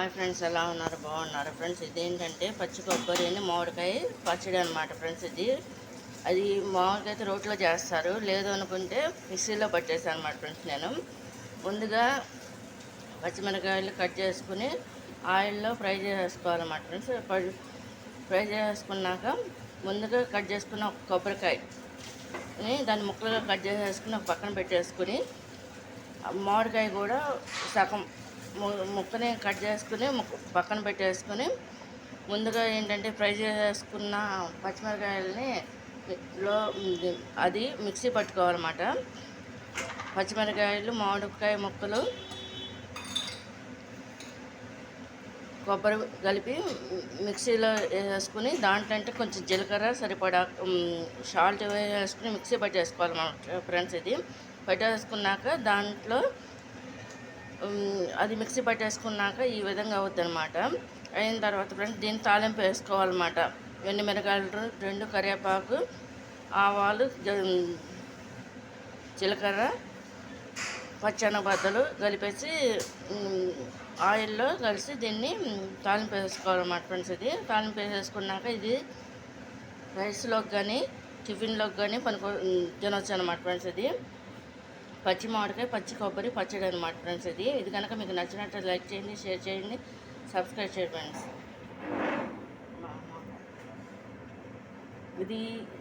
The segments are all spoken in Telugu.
హాయ్ ఫ్రెండ్స్, ఎలా ఉన్నారు? బాగున్నారు ఫ్రెండ్స్. ఇదేంటంటే పచ్చి కొబ్బరిని మామిడికాయ పచ్చడి అనమాట ఫ్రెండ్స్. అది మామూలుగా అయితే రోట్లో చేస్తారు, లేదు అనుకుంటే మిక్సీలో పట్టేసాను అనమాట ఫ్రెండ్స్. నేను ముందుగా పచ్చిమిరకాయలు కట్ చేసుకుని ఆయిల్లో ఫ్రై చేసుకోవాలన్నమాట ఫ్రెండ్స్. ఫ్రై చేసుకున్నాక ముందుగా కట్ చేసుకున్న ఒక కొబ్బరికాయని దాన్ని ముక్కలుగా కట్ చేసేసుకుని ఒక పక్కన పెట్టేసుకుని, మామిడికాయ కూడా సగం ముక్కని కట్ చేసుకుని పక్కన పెట్టేసుకుని, ముందుగా ఏంటంటే ఫ్రై చేసుకున్న పచ్చిమిరకాయలని అది మిక్సీ పట్టుకోవాలన్నమాట. పచ్చిమిరకాయలు, మామిడికాయ ముక్కలు, కొబ్బరి కలిపి మిక్సీలో వేసుకుని దాంట్లో అంటే కొంచెం జీలకర్ర సరిపడా సాల్ట్ వేసుకుని మిక్సీ పట్టేసుకోవాలన్నమాట ఫ్రెండ్స్. ఇది పట్టేసుకున్నాక దాంట్లో అది మిక్సీ పట్టేసుకున్నాక ఈ విధంగా అవుద్ది అనమాట. అయిన తర్వాత ఫ్రెండ్స్ దీన్ని తాలింపు వేసుకోవాలన్నమాట. మిరపకాయలు 2, కరివేపాకు, ఆవాలు, జీలకర్ర, పచ్చెనగబద్దలు కలిపేసి ఆయిల్లో కలిసి దీన్ని తాలింపు వేసుకోవాలన్నమాట ఫ్రెండ్స్. ఇది తాలింపు వేసేసుకున్నాక ఇది రైస్లోకి కానీ టిఫిన్లోకి కానీ తినొచ్చు అనమాట ఫ్రెండ్స్. ఇది పచ్చి మామిడికాయ, పచ్చి కొబ్బరి పచ్చడి అనమాట ఫ్రెండ్స్. ఇది కనుక మీకు నచ్చినట్టు లైక్ చేయండి, షేర్ చేయండి, సబ్స్క్రైబ్ చేయండి ఫ్రెండ్స్. ఇది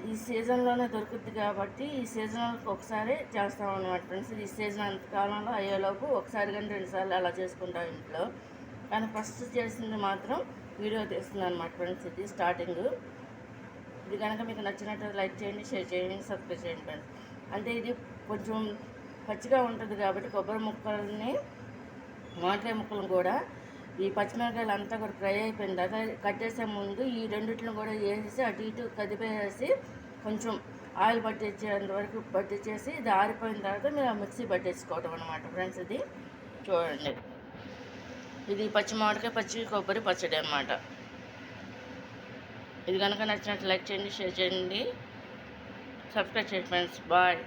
ఈ సీజన్లోనే దొరుకుద్ది కాబట్టి ఈ సీజన్కి ఒకసారి చేస్తాం అనమాట ఫ్రెండ్స్. ఈ సీజన్ అంతకాలంలో అయ్యేలోపు ఒకసారి కానీ 2 సార్లు అలా చేసుకుంటాం ఇంట్లో. కానీ ఫస్ట్ చేసింది మాత్రం వీడియో తీస్తుంది అనమాట ఫ్రెండ్స్. ఇది స్టార్టింగ్. ఇది కనుక మీకు నచ్చినట్టు లైక్ చేయండి, షేర్ చేయండి, సబ్స్క్రైబ్ చేయండి ఫ్రెండ్స్. అంటే ఇది కొంచెం పచ్చిగా ఉంటుంది కాబట్టి కొబ్బరి ముక్కల్ని, మామిడికాయ ముక్కలను కూడా ఈ పచ్చిమిరకాయలు అంతా కూడా ఫ్రై అయిపోయిన తర్వాత కట్ చేసే ముందు ఈ రెండింటిని కూడా వేసేసి అటు ఇటు కదిపేసి కొంచెం ఆయిల్ పట్టించేంత వరకు పట్టించేసి ఇది ఆరిపోయిన తర్వాత మీరు మిక్సీ పట్టేసుకోవటం అనమాట ఫ్రెండ్స్. ఇది చూడండి, ఇది పచ్చి మామిడికాయ, పచ్చి కొబ్బరి పచ్చడి అనమాట. ఇది కనుక నచ్చినట్టు లైక్ చేయండి, షేర్ చేయండి, సబ్స్క్రైబ్ చేయండి ఫ్రెండ్స్. బాయ్.